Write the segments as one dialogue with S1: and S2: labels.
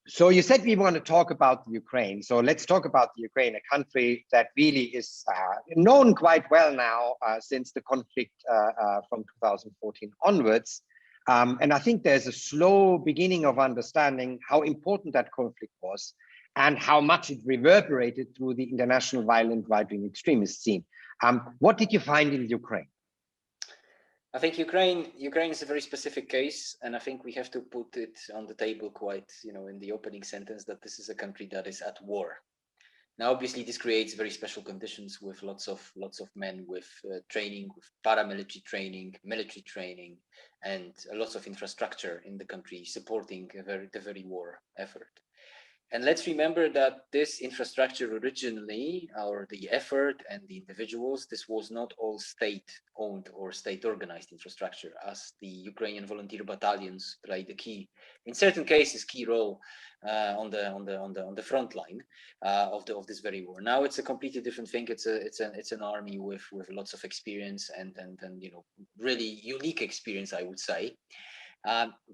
S1: So you said we want to talk about the Ukraine. So let's talk about the Ukraine, a country that really is known quite well now since the conflict from 2014 onwards. And I think there's a slow beginning of understanding how important that conflict was and how much it reverberated through the international violent right-wing extremist scene. What did you find in Ukraine?
S2: I think Ukraine is a very specific case, and I think we have to put it on the table quite, in the opening sentence, that this is a country that is at war. Now, obviously, this creates very special conditions with lots of men with training, with paramilitary training, military training, and lots of infrastructure in the country supporting the very war effort. And let's remember that this infrastructure originally, or the effort and the individuals, this was not all state-owned or state-organized infrastructure, as the Ukrainian volunteer battalions played a key, in certain cases, key role on the front line of this very war. Now it's a completely different thing. It's an army with lots of experience and really unique experience, I would say.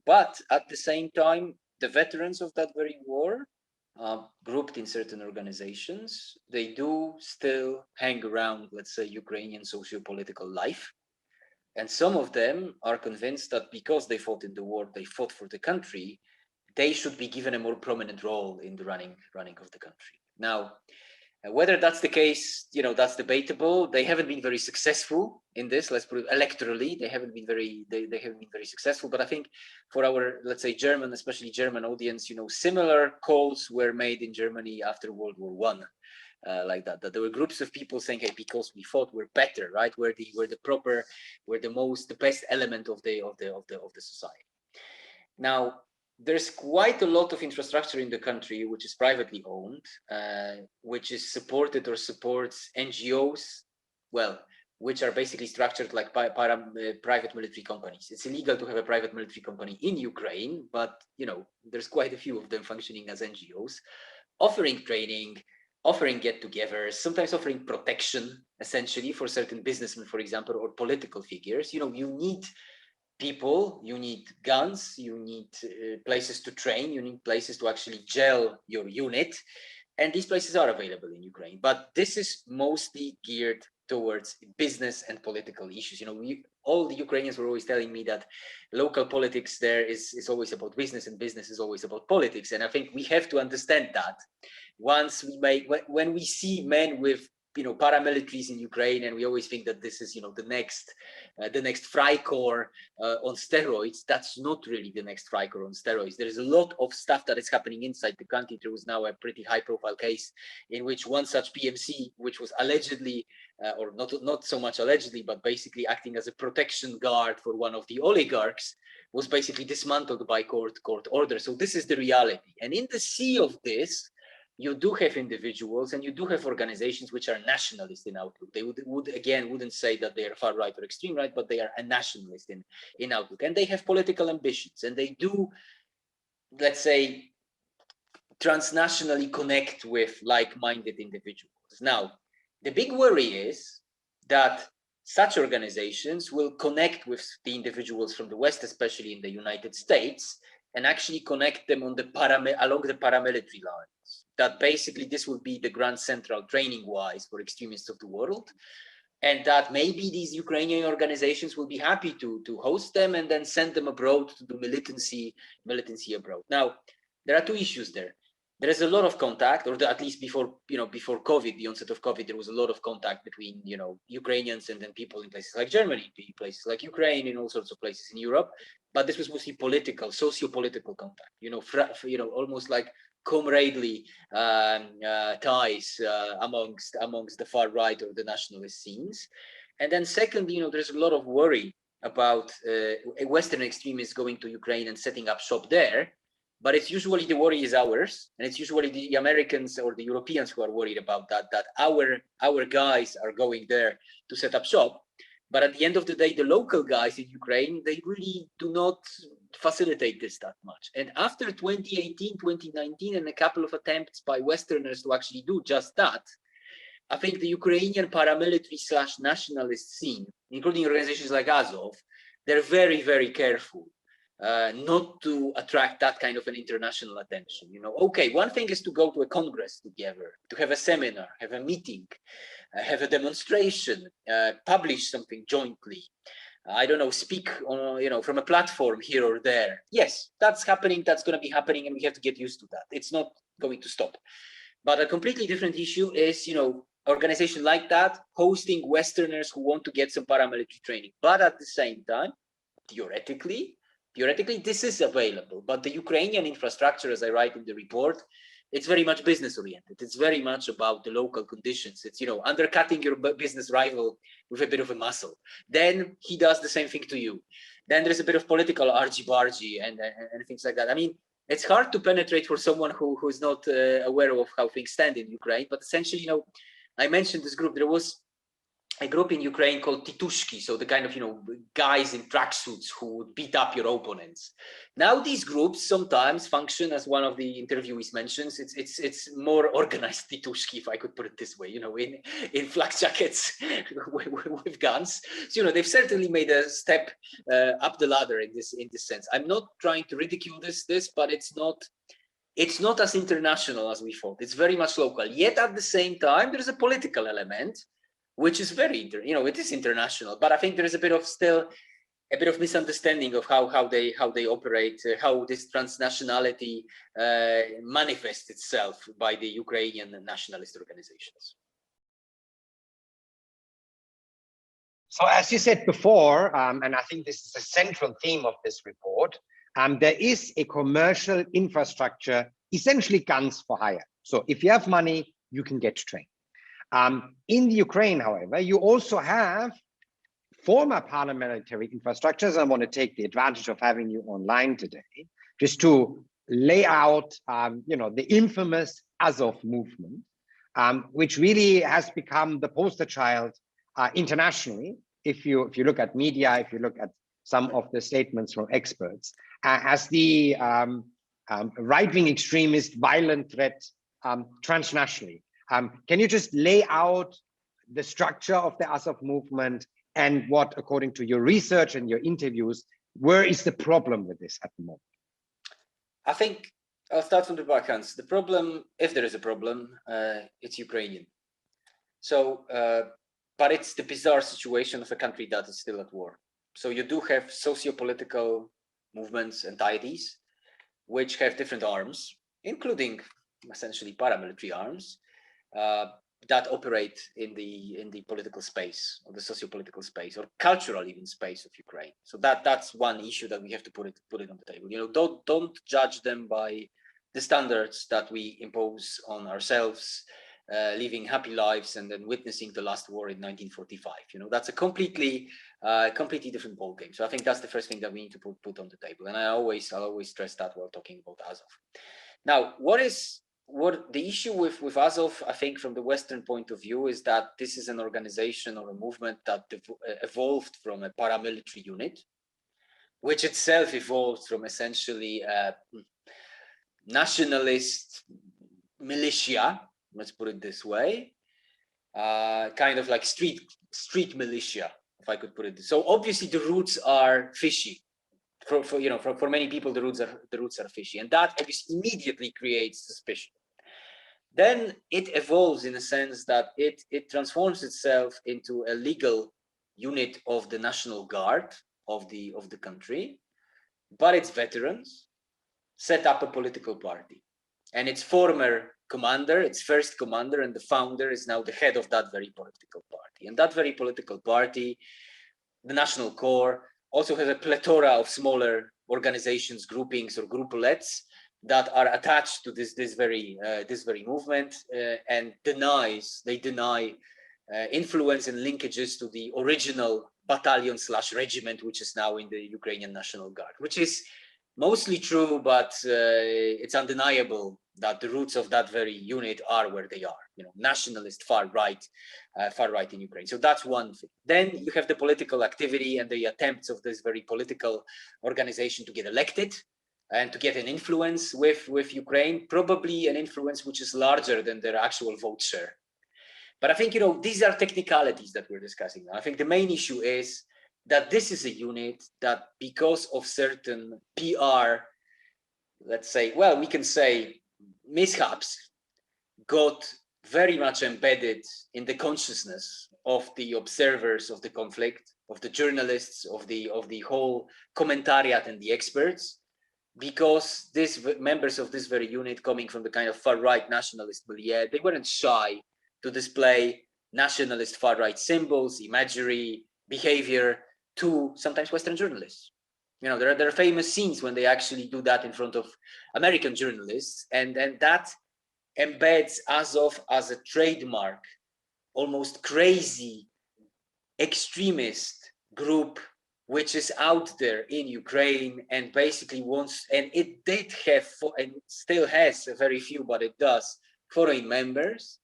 S2: But at the same time, the veterans of that very war, grouped in certain organizations, they do still hang around, let's say, Ukrainian socio-political life. And some of them are convinced that because they fought in the war, they fought for the country, they should be given a more prominent role in the running of the country. Now, whether that's the case, that's debatable. They haven't been very successful in this. Let's put it electorally. They haven't been very successful. But I think for our, let's say, especially German audience,
S1: similar calls were made in Germany after World War I. Like that there were groups of people saying, hey, because we fought, we're better, right? We're the best element of the society. Now, there's quite a lot of infrastructure in the country which is privately owned, which is supported or supports NGOs, which are basically structured like private military companies. It's illegal to have a private military company in Ukraine, but there's quite a few of them functioning as NGOs, offering training, offering get-togethers, sometimes offering protection, essentially, for certain businessmen, for example, or political figures. You need people, you need guns, you need places to train, you need places to actually gel your unit, and these places are available in Ukraine. But this is mostly geared towards business and political issues. All the Ukrainians were always telling me that local politics there is always about business, and business is always about politics. And I think we have to understand that when we see men with paramilitaries in Ukraine, and we always think that this is the next Freikorps on steroids. That's not really the next Freikorps on steroids. There is a lot of stuff that is happening inside the country. There was now a pretty high-profile case in which one such PMC, which was allegedly, or not so much allegedly, but basically acting as a protection guard for one of the oligarchs, was basically dismantled by court order. So this is the reality. And in the sea of this, you do have individuals and you do have organizations which are nationalist in outlook. They wouldn't say that they are far right or extreme right, but they are a nationalist in outlook. And they have political ambitions, and they do, let's say, transnationally connect with like-minded individuals. Now, the big worry is that such organizations will connect with the individuals from the West, especially in the United States, and actually connect them along the paramilitary lines. That basically this will be the Grand Central training-wise for extremists of the world, and that maybe these Ukrainian organizations will be happy to host them and then send them abroad to do militancy abroad. Now, there are two issues there. There is a lot of contact, or at least before COVID, the onset of COVID, there was a lot of contact between Ukrainians and then people in places like Germany, places like Ukraine, in all sorts of places in Europe. But this was mostly political, socio-political contact. Almost like comradely ties amongst the far right or the nationalist scenes. And then secondly, there's a lot of worry about Western extremists going to Ukraine and setting up shop there. But it's usually the worry is ours, and it's usually the Americans or the Europeans who are worried about that our guys are going there to set up shop. But at the end of the day, the local guys in Ukraine, they really do not facilitate this that much. And after 2018, 2019, and a couple of attempts by Westerners to actually do just that, I think the Ukrainian paramilitary / nationalist scene, including organizations like Azov, they're very, very careful not to attract that kind of an international attention. Okay, one thing is to go to a congress together, to have a seminar, have a meeting, have a demonstration, publish something jointly. I don't know, speak on, from a platform here or there. Yes, that's happening. That's going to be happening, and we have to get used to that. It's not going to stop. But a completely different issue is, organization like that hosting Westerners who want to get some paramilitary training, but at the same time, theoretically, this is available. But the Ukrainian infrastructure, as I write in the report, it's very much business oriented. It's very much about the local conditions. It's, undercutting your business rival with a bit of a muscle. Then he does the same thing to you. Then there's a bit of political argy-bargy and things like that. I mean, it's hard to penetrate for someone who is not aware of how things stand in Ukraine. But essentially, I mentioned this group. There was a group in Ukraine called Titushki, so the kind of guys in tracksuits who would beat up your opponents. Now these groups sometimes function, as one of the interviewees mentions, it's more organized Titushki, if I could put it this way, in flak jackets with guns. So they've certainly made a step up the ladder in this sense. I'm not trying to ridicule this, but it's not as international as we thought. It's very much local. Yet at the same time, there's a political element, which is very, it is international. But I think there is still a bit of misunderstanding of how they operate, how this transnationality manifests itself by the Ukrainian nationalist organizations.
S3: So as you said before, and I think this is a central theme of this report, there is a commercial infrastructure, essentially guns for hire. So if you have money, you can get trained. In the Ukraine, however, you also have former paramilitary infrastructures. I want to take the advantage of having you online today, just to lay out, the infamous Azov movement, which really has become the poster child internationally. If you look at media, if you look at some of the statements from experts, as the right-wing extremist violent threat transnationally. Can you just lay out the structure of the Azov movement and what, according to your research and your interviews, where is the problem with this at the moment?
S1: I think I'll start from the backhand. The problem, if there is a problem, it's Ukrainian. So, but it's the bizarre situation of a country that is still at war. So you do have socio-political movements, entities, which have different arms, including essentially paramilitary arms, that operate in the political space, or the socio-political space, or cultural even space of Ukraine. So that's one issue that we have to put it on the table. Don't judge them by the standards that we impose on ourselves, living happy lives and then witnessing the last war in 1945. That's a completely different ballgame. So I think that's the first thing that we need to put on the table. And I'll always stress that while talking about Azov. Now, what the issue with Azov, I think, from the Western point of view, is that this is an organization or a movement that evolved from a paramilitary unit, which itself evolved from essentially a nationalist militia, let's put it this way, kind of like street militia, if I could put it this. So obviously the roots are fishy. For many people, the roots are fishy, and that obviously immediately creates suspicion. Then it evolves in a sense that it transforms itself into a legal unit of the National Guard of the country, but its veterans set up a political party, and its former commander, its first commander and the founder, is now the head of that very political party. And that very political party, the National Corps, also has a plethora of smaller organizations, groupings, or grouplets that are attached to this very movement, and they deny influence and linkages to the original battalion/regiment, which is now in the Ukrainian National Guard, which is mostly true, but it's undeniable that the roots of that very unit are where they are, nationalist, far right in Ukraine. So that's one thing. Then you have the political activity and the attempts of this very political organization to get elected and to get an influence with Ukraine, probably an influence which is larger than their actual vote share. But I think, these are technicalities that we're discussing now. I think the main issue is that this is a unit that, because of certain PR, let's say, well, we can say mishaps, got very much embedded in the consciousness of the observers of the conflict, of the journalists, of the whole commentariat and the experts, because these members of this very unit, coming from the kind of far-right nationalist milieu, they weren't shy to display nationalist far-right symbols, imagery, behavior to sometimes Western journalists. You know, there are famous scenes when they actually do that in front of American journalists, and that embeds Azov as a trademark, almost crazy extremist group which is out there in Ukraine and basically wants, and it did have, and still has a very few, but it does, foreign members.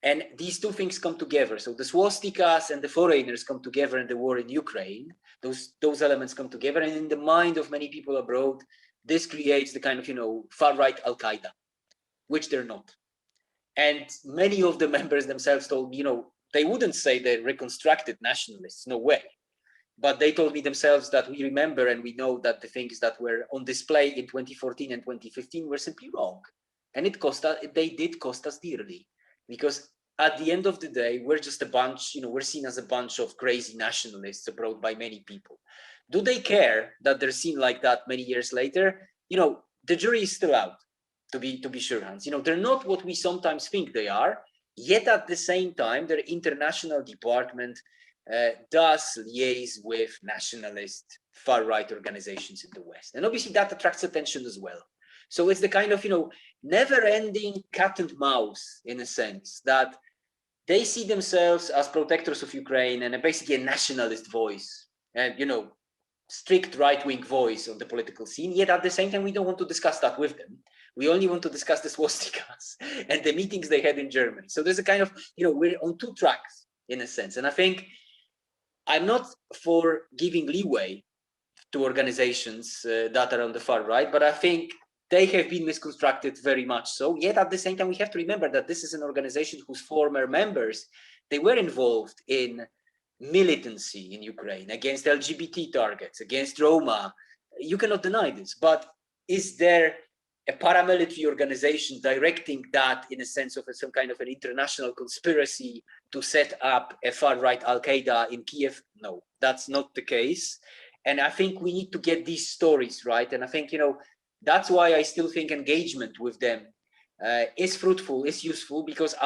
S1: And these two things come together. So the swastikas and the foreigners come together in the war in Ukraine. Those elements come together, and in the mind of many people abroad, this creates the kind of, you know, far-right Al-Qaeda, which they're not. And many of the members themselves told me, you know, they wouldn't say they're reconstructed nationalists, no way. But they told me themselves that we remember and we know that the things that were on display in 2014 and 2015 were simply wrong. And it cost us, they did cost us dearly, because at the end of the day, we're just a bunch, you know, we're seen as a bunch of crazy nationalists abroad by many people. Do they care that they're seen like that many years later? You know, the jury is still out, to be sure, Hans. You know, they're not what we sometimes think they are, yet at the same time, their international department does liaise with nationalist far-right organizations in the West. And obviously that attracts attention as well. So it's the kind of, you know, never-ending cat and mouse, in a sense, that they see themselves as protectors of Ukraine and basically a nationalist voice, and, you know, strict right-wing voice on the political scene. Yet at the same time, we don't want to discuss that with them. We only want to discuss the swastikas and the meetings they had in Germany. So there's a kind of, you know, we're on two tracks, in a sense. And I think I'm not for giving leeway to organizations that are on the far right, but I think they have been misconstructed very much so. Yet at the same time, we have to remember that this is an organization whose former members, they were involved in militancy in Ukraine against LGBT targets, against Roma. You cannot deny this, but is there a paramilitary organization directing that in a sense of some kind of an international conspiracy to set up a far-right Al-Qaeda in Kiev? No, that's not the case. And I think we need to get these stories right. And I think, you know, that's why I still think engagement with them is fruitful, is useful, because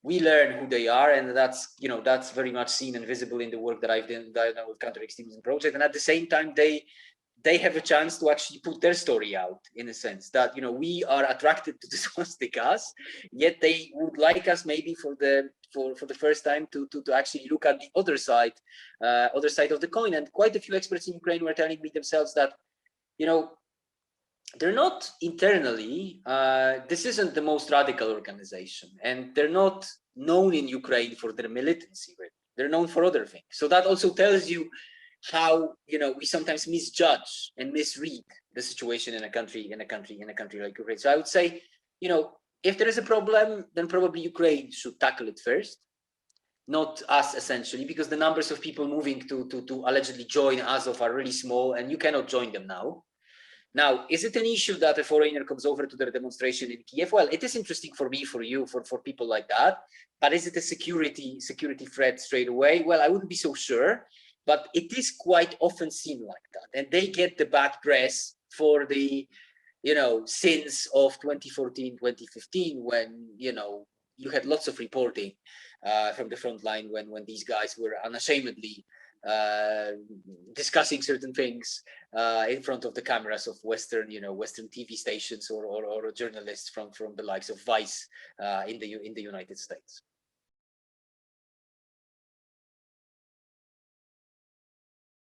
S1: we learn who they are, and that's, you know, that's very much seen and visible in the work that I've done with Counter-Extremism Project. And at the same time, they have a chance to actually put their story out, in a sense that, you know, we are attracted to the swastikas, yet they would like us maybe for the first time to actually look at the other side of the coin. And quite a few experts in Ukraine were telling me themselves that, you know, they're not internally, this isn't the most radical organization, and they're not known in Ukraine for their militancy, right? They're known for other things. So that also tells you how, you know, we sometimes misjudge and misread the situation in a country like Ukraine. So I would say, you know, if there is a problem, then probably Ukraine should tackle it first, not us, essentially, because the numbers of people moving to allegedly join Azov are really small, and you cannot join them now. Now, is it an issue that a foreigner comes over to their demonstration in Kiev? Well, it is interesting for me, for you, for people like that. But is it a security threat straight away? Well, I wouldn't be so sure. But it is quite often seen like that. And they get the bad press for the, you know, sins of 2014, 2015, when, you know, you had lots of reporting from the front line when these guys were unashamedly discussing certain things in front of the cameras of Western TV stations or journalists from the likes of Vice in the United States.